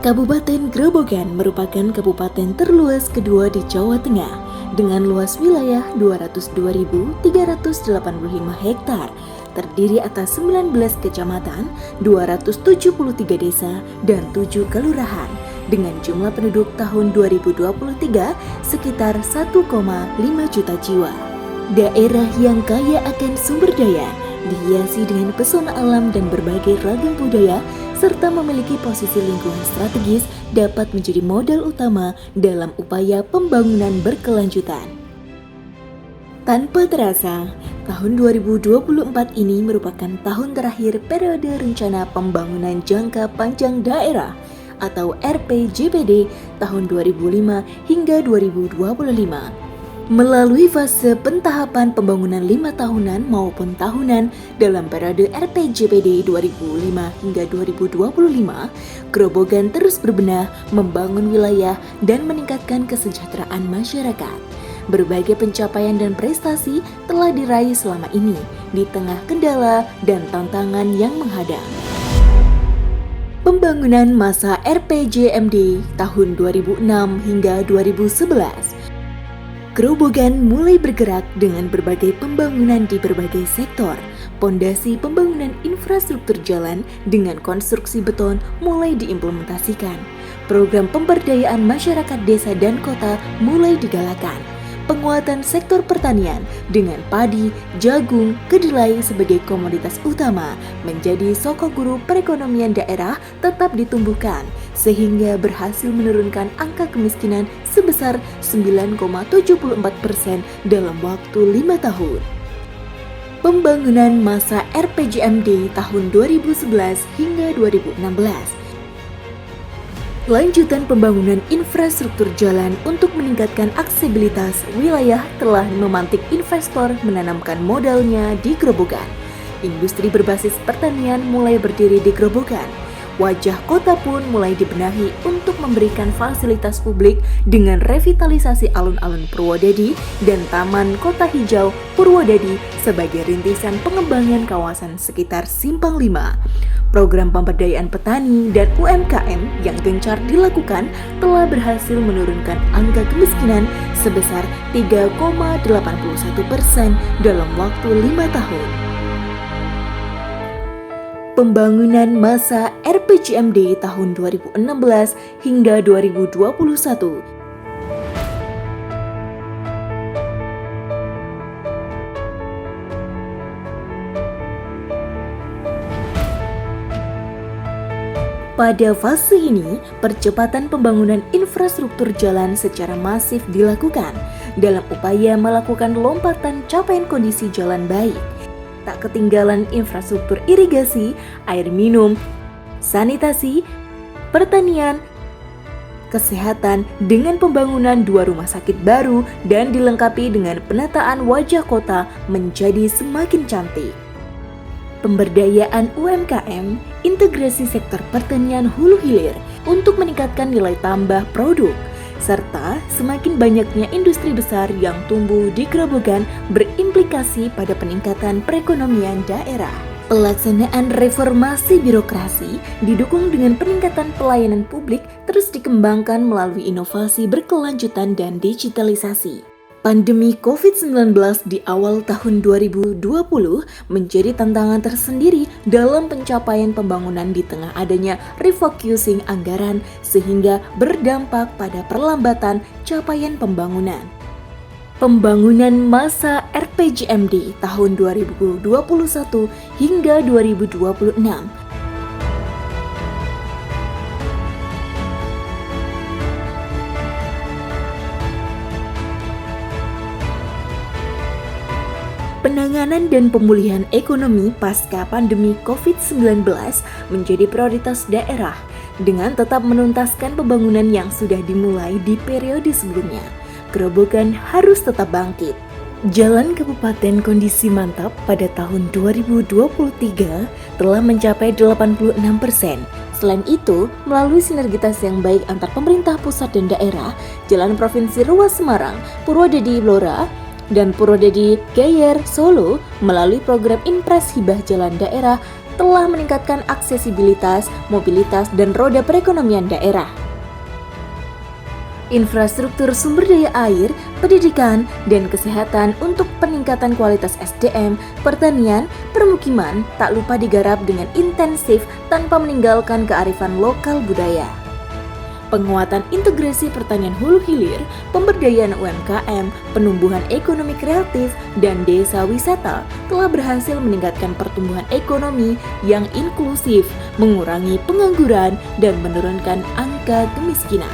Kabupaten Grobogan merupakan kabupaten terluas kedua di Jawa Tengah dengan luas wilayah 202.385 hektar, terdiri atas 19 kecamatan, 273 desa, dan 7 kelurahan dengan jumlah penduduk tahun 2023 sekitar 1,5 juta jiwa. Daerah yang kaya akan sumber daya, dihiasi dengan pesona alam dan berbagai ragam budaya, serta memiliki posisi lingkungan strategis dapat menjadi modal utama dalam upaya pembangunan berkelanjutan. Tanpa terasa, tahun 2024 ini merupakan tahun terakhir periode Rencana Pembangunan Jangka Panjang Daerah atau RPJPD tahun 2005 hingga 2025. Melalui fase pentahapan pembangunan 5 tahunan maupun tahunan dalam periode RPJPD 2005 hingga 2025, Grobogan terus berbenah membangun wilayah dan meningkatkan kesejahteraan masyarakat. Berbagai pencapaian dan prestasi telah diraih selama ini di tengah kendala dan tantangan yang menghadang. Pembangunan masa RPJMD tahun 2006 hingga 2011. Grobogan mulai bergerak dengan berbagai pembangunan di berbagai sektor. Pondasi pembangunan infrastruktur jalan dengan konstruksi beton mulai diimplementasikan. Program pemberdayaan masyarakat desa dan kota mulai digalakan. Penguatan sektor pertanian dengan padi, jagung, kedelai sebagai komoditas utama menjadi sokok guru perekonomian daerah tetap ditumbuhkan sehingga berhasil menurunkan angka kemiskinan sebesar 9,74% dalam waktu 5 tahun. Pembangunan masa RPJMD tahun 2011 hingga 2016. Lanjutan pembangunan infrastruktur jalan untuk meningkatkan aksesibilitas wilayah telah memantik investor menanamkan modalnya di Grobogan. Industri berbasis pertanian mulai berdiri di Grobogan. Wajah kota pun mulai dibenahi untuk memberikan fasilitas publik dengan revitalisasi alun-alun Purwodadi dan Taman Kota Hijau Purwodadi sebagai rintisan pengembangan kawasan sekitar Simpang 5. Program pemberdayaan petani dan UMKM yang gencar dilakukan telah berhasil menurunkan angka kemiskinan sebesar 3,81% dalam waktu 5 tahun. Pembangunan masa RPJMD tahun 2016 hingga 2021. Pada fase ini, percepatan pembangunan infrastruktur jalan secara masif dilakukan dalam upaya melakukan lompatan capaian kondisi jalan baik. Tak ketinggalan infrastruktur irigasi, air minum, sanitasi, pertanian, kesehatan dengan pembangunan 2 rumah sakit baru dan dilengkapi dengan penataan wajah kota menjadi semakin cantik. Pemberdayaan UMKM, integrasi sektor pertanian hulu hilir untuk meningkatkan nilai tambah produk, serta semakin banyaknya industri besar yang tumbuh di Grobogan berimplikasi pada peningkatan perekonomian daerah. Pelaksanaan reformasi birokrasi didukung dengan peningkatan pelayanan publik terus dikembangkan melalui inovasi berkelanjutan dan digitalisasi. Pandemi COVID-19 di awal tahun 2020 menjadi tantangan tersendiri dalam pencapaian pembangunan di tengah adanya refocusing anggaran sehingga berdampak pada perlambatan capaian pembangunan. Pembangunan masa RPJMD tahun 2021 hingga 2026. Penanganan dan pemulihan ekonomi pasca pandemi COVID-19 menjadi prioritas daerah dengan tetap menuntaskan pembangunan yang sudah dimulai di periode sebelumnya. Grobogan harus tetap bangkit. Jalan Kabupaten kondisi mantap pada tahun 2023 telah mencapai 86%. Selain itu, melalui sinergitas yang baik antar pemerintah pusat dan daerah, Jalan Provinsi Ruas Semarang, Purwodadi Blora, dan Purwodadi Geyer Solo melalui program Impres Hibah Jalan Daerah telah meningkatkan aksesibilitas, mobilitas, dan roda perekonomian daerah. Infrastruktur sumber daya air, pendidikan, dan kesehatan untuk peningkatan kualitas SDM, pertanian, permukiman tak lupa digarap dengan intensif tanpa meninggalkan kearifan lokal budaya. Penguatan integrasi pertanian hulu hilir, pemberdayaan UMKM, penumbuhan ekonomi kreatif, dan desa wisata telah berhasil meningkatkan pertumbuhan ekonomi yang inklusif, mengurangi pengangguran, dan menurunkan angka kemiskinan.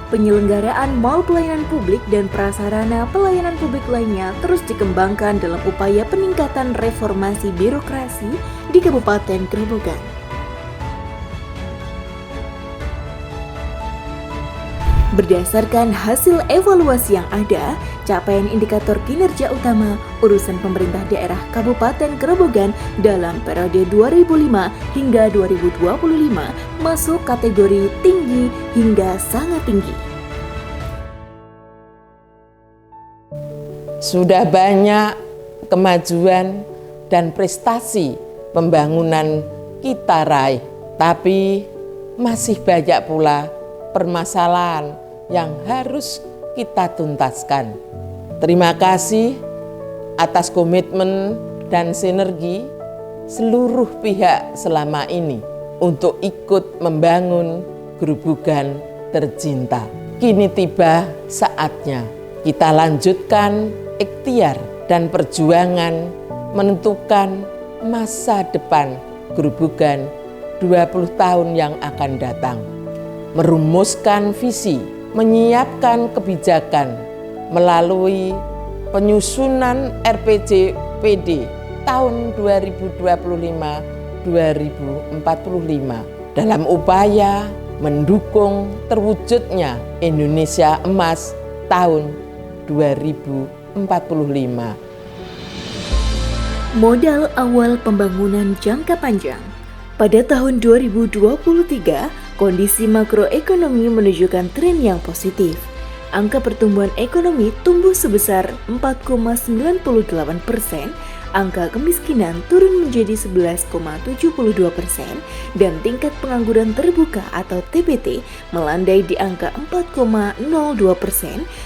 Penyelenggaraan mal pelayanan publik dan prasarana pelayanan publik lainnya terus dikembangkan dalam upaya peningkatan reformasi birokrasi di Kabupaten Grobogan. Berdasarkan hasil evaluasi yang ada, capaian indikator kinerja utama urusan pemerintah daerah Kabupaten Grobogan dalam periode 2005 hingga 2025 masuk kategori tinggi hingga sangat tinggi. Sudah banyak kemajuan dan prestasi pembangunan kita raih, tapi masih banyak pula permasalahan yang harus kita tuntaskan. Terima kasih atas komitmen dan sinergi seluruh pihak selama ini untuk ikut membangun Grobogan tercinta. Kini tiba saatnya kita lanjutkan ikhtiar dan perjuangan menentukan masa depan Grobogan 20 tahun yang akan datang. Merumuskan visi, menyiapkan kebijakan melalui penyusunan RPJPD tahun 2025-2045 dalam upaya mendukung terwujudnya Indonesia Emas tahun 2045. Modal awal pembangunan jangka panjang. Pada tahun 2023, kondisi makroekonomi menunjukkan tren yang positif. Angka pertumbuhan ekonomi tumbuh sebesar 4,98%, angka kemiskinan turun menjadi 11,72%, dan tingkat pengangguran terbuka atau TPT melandai di angka 4,02%,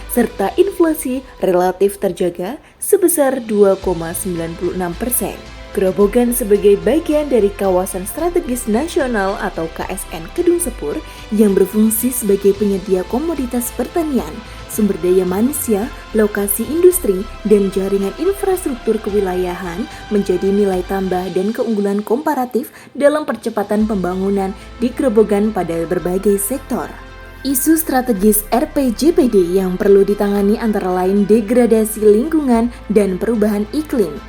serta inflasi relatif terjaga sebesar 2,96%. Grobogan sebagai bagian dari Kawasan Strategis Nasional atau KSN Kedung Sepur yang berfungsi sebagai penyedia komoditas pertanian, sumber daya manusia, lokasi industri, dan jaringan infrastruktur kewilayahan menjadi nilai tambah dan keunggulan komparatif dalam percepatan pembangunan di Grobogan pada berbagai sektor. Isu strategis RPJPD yang perlu ditangani antara lain degradasi lingkungan dan perubahan iklim,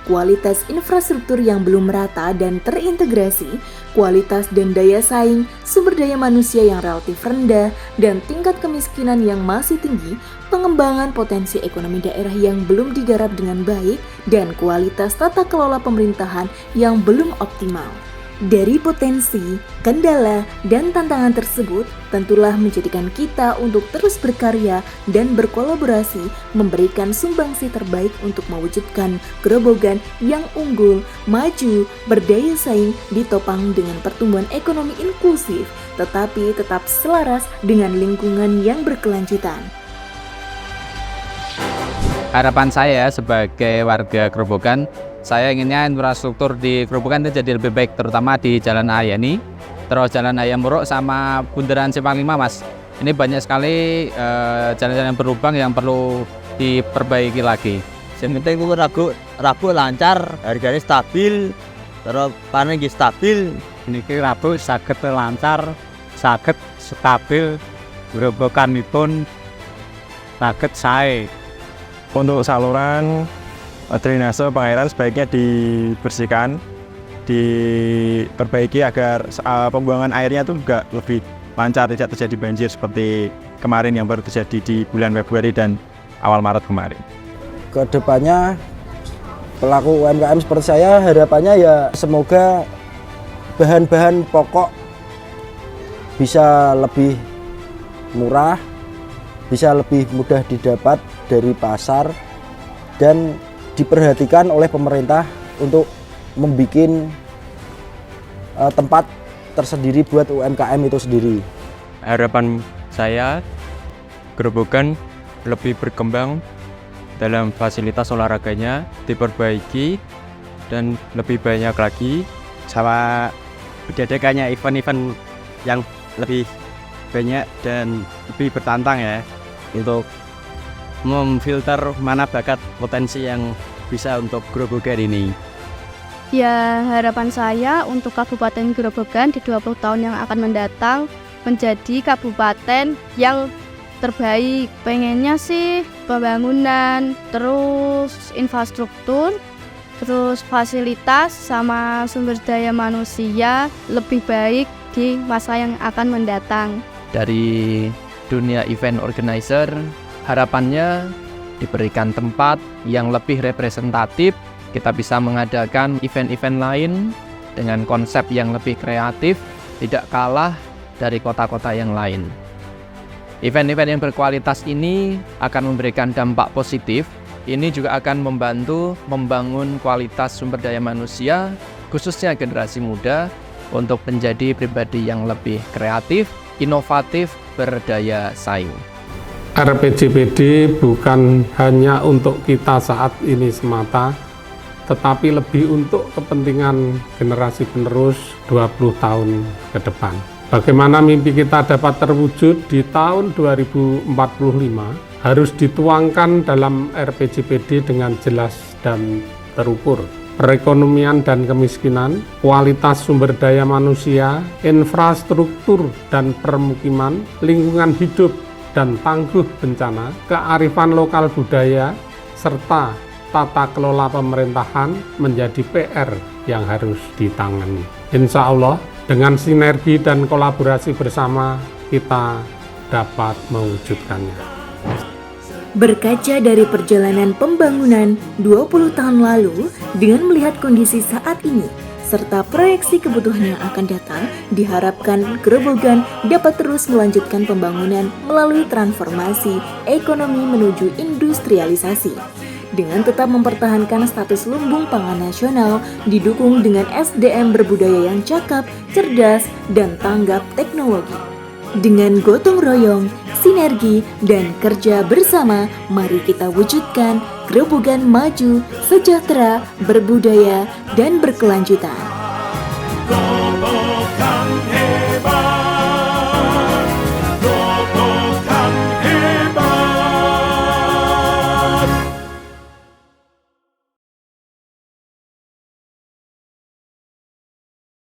kualitas infrastruktur yang belum merata dan terintegrasi, kualitas dan daya saing, sumber daya manusia yang relatif rendah, dan tingkat kemiskinan yang masih tinggi, pengembangan potensi ekonomi daerah yang belum digarap dengan baik, dan kualitas tata kelola pemerintahan yang belum optimal. Dari potensi, kendala, dan tantangan tersebut, tentulah menjadikan kita untuk terus berkarya dan berkolaborasi memberikan sumbangsi terbaik untuk mewujudkan Grobogan yang unggul, maju, berdaya saing, ditopang dengan pertumbuhan ekonomi inklusif, tetapi tetap selaras dengan lingkungan yang berkelanjutan. Harapan saya sebagai warga Grobogan, saya inginnya infrastruktur di Grobogan itu jadi lebih baik, terutama di Jalan Ayani, terus Jalan Ayam Muruk sama Bundaran Simpang 5, Mas. Ini banyak sekali jalan-jalan berlubang yang perlu diperbaiki lagi. Yang penting itu rabu lancar, harganya stabil, terus panen stabil. Niki rabu saged lancar, saged stabil, Groboganipun saged sae. Untuk saluran drainase pengairan sebaiknya dibersihkan, diperbaiki agar pembuangan airnya itu juga lebih lancar, tidak terjadi banjir seperti kemarin yang baru terjadi di bulan Februari dan awal Maret kemarin. Kedepannya pelaku UMKM seperti saya, harapannya ya semoga bahan-bahan pokok bisa lebih murah, bisa lebih mudah didapat dari pasar, dan diperhatikan oleh pemerintah untuk membuat tempat tersendiri buat UMKM itu sendiri. Harapan saya Grobogan lebih berkembang dalam fasilitas olahraganya, diperbaiki dan lebih banyak lagi, sama diadakannya event-event yang lebih banyak dan lebih bertantang ya, untuk memfilter mana bakat potensi yang bisa untuk Grobogan ini. Ya, harapan saya untuk Kabupaten Grobogan di 20 tahun yang akan mendatang menjadi kabupaten yang terbaik. Pengennya sih pembangunan, terus infrastruktur, terus fasilitas sama sumber daya manusia lebih baik di masa yang akan mendatang. Dari dunia event organizer, harapannya diberikan tempat yang lebih representatif, kita bisa mengadakan event-event lain dengan konsep yang lebih kreatif, tidak kalah dari kota-kota yang lain. Event-event yang berkualitas ini akan memberikan dampak positif. Ini juga akan membantu membangun kualitas sumber daya manusia, khususnya generasi muda, untuk menjadi pribadi yang lebih kreatif, inovatif, berdaya saing. RPJPD bukan hanya untuk kita saat ini semata, tetapi lebih untuk kepentingan generasi penerus 20 tahun ke depan. Bagaimana mimpi kita dapat terwujud di tahun 2045 harus dituangkan dalam RPJPD dengan jelas dan terukur. Perekonomian dan kemiskinan, kualitas sumber daya manusia, infrastruktur dan permukiman, lingkungan hidup dan tangguh bencana, kearifan lokal budaya, serta tata kelola pemerintahan menjadi PR yang harus ditangani. Insya Allah, dengan sinergi dan kolaborasi bersama, kita dapat mewujudkannya. Berkaca dari perjalanan pembangunan 20 tahun lalu dengan melihat kondisi saat ini, serta proyeksi kebutuhan yang akan datang, diharapkan Grobogan dapat terus melanjutkan pembangunan melalui transformasi ekonomi menuju industrialisasi. Dengan tetap mempertahankan status lumbung pangan nasional, didukung dengan SDM berbudaya yang cakap, cerdas, dan tanggap teknologi. Dengan gotong royong, sinergi, dan kerja bersama, mari kita wujudkan Grobogan maju, sejahtera, berbudaya, dan berkelanjutan.